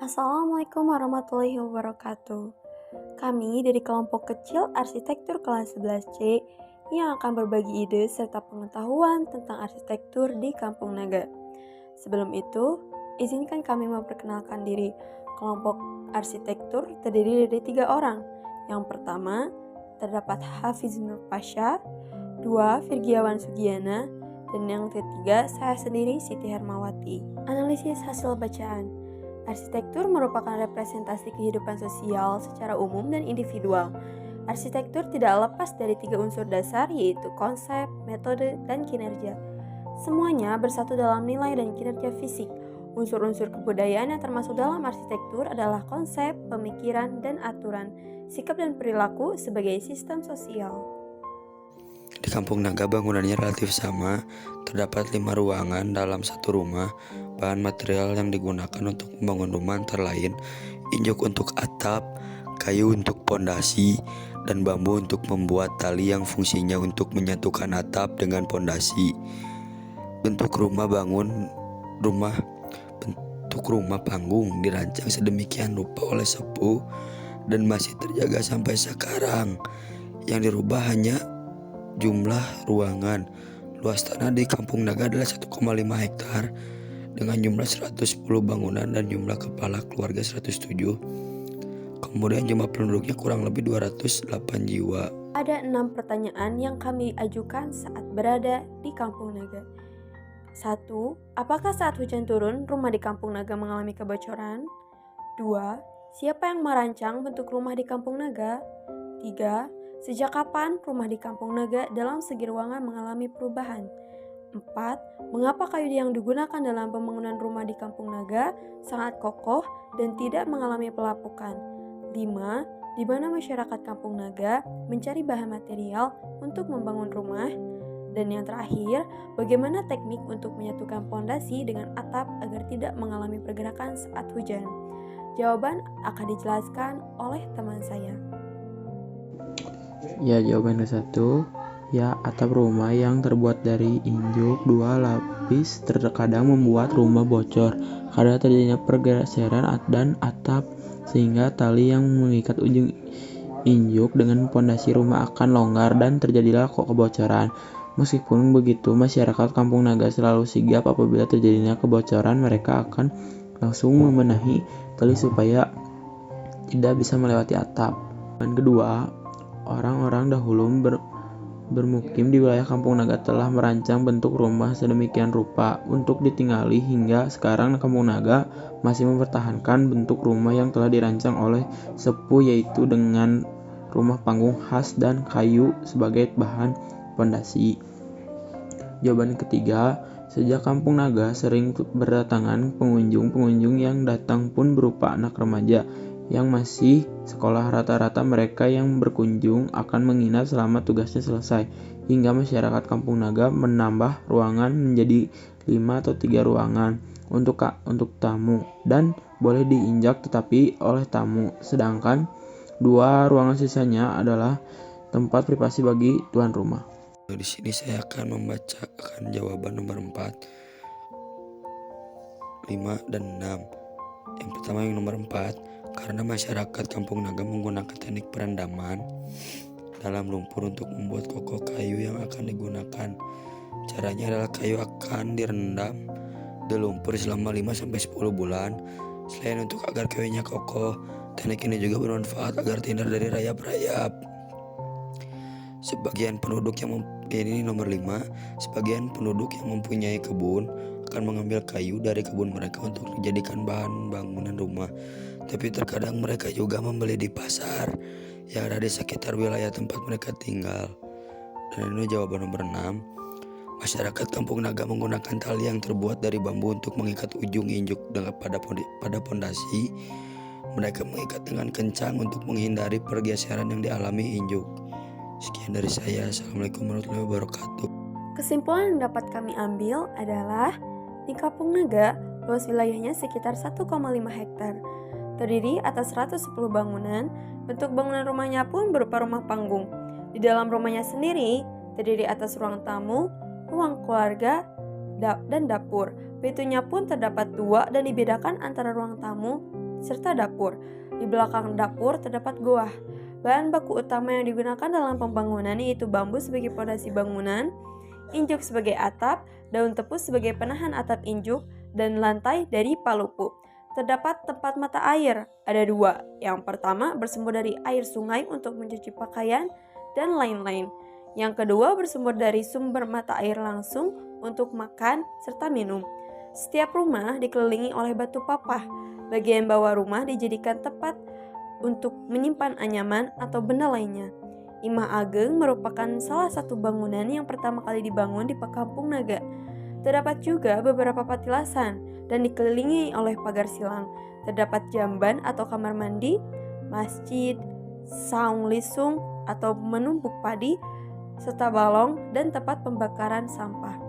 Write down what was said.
Assalamualaikum warahmatullahi wabarakatuh. Kami dari kelompok kecil arsitektur kelas 11C yang akan berbagi ide serta pengetahuan tentang arsitektur di Kampung Naga. Sebelum itu, izinkan kami memperkenalkan diri. Kelompok arsitektur terdiri dari 3 orang. Yang pertama, terdapat Hafiz Nur Pasha, 2 Virgiawan Sugiana, dan yang ketiga saya sendiri Siti Hermawati. Analisis hasil bacaan. Arsitektur merupakan representasi kehidupan sosial secara umum dan individual. Arsitektur tidak lepas dari 3 unsur dasar, yaitu konsep, metode, dan kinerja. Semuanya bersatu dalam nilai dan kinerja fisik. Unsur-unsur kebudayaan yang termasuk dalam arsitektur adalah konsep, pemikiran, dan aturan, sikap dan perilaku sebagai sistem sosial. Di Kampung Naga bangunannya relatif sama, terdapat 5 ruangan dalam satu rumah. Bahan material yang digunakan untuk membangun rumah antara lain injok untuk atap, kayu untuk pondasi, dan bambu untuk membuat tali yang fungsinya untuk menyatukan atap dengan pondasi. Bentuk rumah panggung dirancang sedemikian rupa oleh sepuh dan masih terjaga sampai sekarang. Yang dirubah hanya jumlah ruangan. Luas tanah di Kampung Naga adalah 1,5 hektar dengan jumlah 110 bangunan dan jumlah kepala keluarga 107. Kemudian jumlah penduduknya kurang lebih 208 jiwa. Ada 6 pertanyaan yang kami ajukan saat berada di Kampung Naga. 1. Apakah saat hujan turun, rumah di Kampung Naga mengalami kebocoran? 2. Siapa yang merancang bentuk rumah di Kampung Naga? 3. Sejak kapan rumah di Kampung Naga dalam segi ruangan mengalami perubahan? 4. Mengapa kayu yang digunakan dalam pembangunan rumah di Kampung Naga sangat kokoh dan tidak mengalami pelapukan? 5. Di mana masyarakat Kampung Naga mencari bahan material untuk membangun rumah? Dan yang terakhir, bagaimana teknik untuk menyatukan pondasi dengan atap agar tidak mengalami pergerakan saat hujan? Jawaban akan dijelaskan oleh teman saya. Ya, jawaban ke-1. Ya, atap rumah yang terbuat dari injok 2 lapis terkadang membuat rumah bocor karena terjadinya pergeseran dan atap, sehingga tali yang mengikat ujung injok dengan pondasi rumah akan longgar dan terjadilah kebocoran. Meskipun begitu, masyarakat Kampung Naga selalu sigap apabila terjadinya kebocoran. Mereka akan langsung membenahi tali supaya tidak bisa melewati atap. Dan kedua, orang-orang dahulu bermukim di wilayah Kampung Naga telah merancang bentuk rumah sedemikian rupa untuk ditinggali hingga sekarang. Kampung Naga masih mempertahankan bentuk rumah yang telah dirancang oleh sepuh, yaitu dengan rumah panggung khas dan kayu sebagai bahan pondasi. Jawaban ketiga, sejak Kampung Naga sering berdatangan pengunjung yang datang pun berupa anak remaja yang masih sekolah. Rata-rata mereka yang berkunjung akan menginap selama tugasnya selesai, hingga masyarakat Kampung Naga menambah ruangan menjadi 5 atau 3 ruangan untuk tamu dan boleh diinjak tetapi oleh tamu, sedangkan 2 ruangan sisanya adalah tempat privasi bagi tuan rumah. Di sini saya akan membacakan jawaban nomor 4, 5, dan 6. Yang pertama yang nomor 4, karena masyarakat Kampung Naga menggunakan teknik perendaman dalam lumpur untuk membuat kokoh kayu yang akan digunakan. Caranya adalah kayu akan direndam di lumpur selama 5-10 bulan. Selain untuk agar kayunya kokoh, teknik ini juga bermanfaat agar terhindar dari rayap-rayap. Sebagian penduduk yang mempunyai kebun akan mengambil kayu dari kebun mereka untuk dijadikan bahan bangunan rumah. Tapi terkadang mereka juga membeli di pasar yang ada di sekitar wilayah tempat mereka tinggal. Dan ini jawaban nomor 6. Masyarakat Kampung Naga menggunakan tali yang terbuat dari bambu untuk mengikat ujung injok pada pondasi. Mereka mengikat dengan kencang untuk menghindari pergeseran yang dialami injok. Sekian dari saya. Assalamualaikum warahmatullahi wabarakatuh. Kesimpulan yang dapat kami ambil adalah di Kampung Naga, luas wilayahnya sekitar 1,5 hektar. Terdiri atas 110 bangunan, bentuk bangunan rumahnya pun berupa rumah panggung. Di dalam rumahnya sendiri, terdiri atas ruang tamu, ruang keluarga, dan dapur. Pintunya pun terdapat 2 dan dibedakan antara ruang tamu serta dapur. Di belakang dapur terdapat goa. Bahan baku utama yang digunakan dalam pembangunan yaitu bambu sebagai fondasi bangunan, injuk sebagai atap, daun tepus sebagai penahan atap injuk, dan lantai dari palupu. Terdapat tempat mata air, ada 2. Yang pertama bersumber dari air sungai untuk mencuci pakaian dan lain-lain. Yang kedua bersumber dari sumber mata air langsung untuk makan serta minum. Setiap rumah dikelilingi oleh batu papah. Bagian bawah rumah dijadikan tempat untuk menyimpan anyaman atau benda lainnya. Imah Ageng merupakan salah satu bangunan yang pertama kali dibangun di Kampung Naga. Terdapat juga beberapa patilasan dan dikelilingi oleh pagar silang. Terdapat jamban atau kamar mandi, masjid, saung lisung atau menumbuk padi, serta balong dan tempat pembakaran sampah.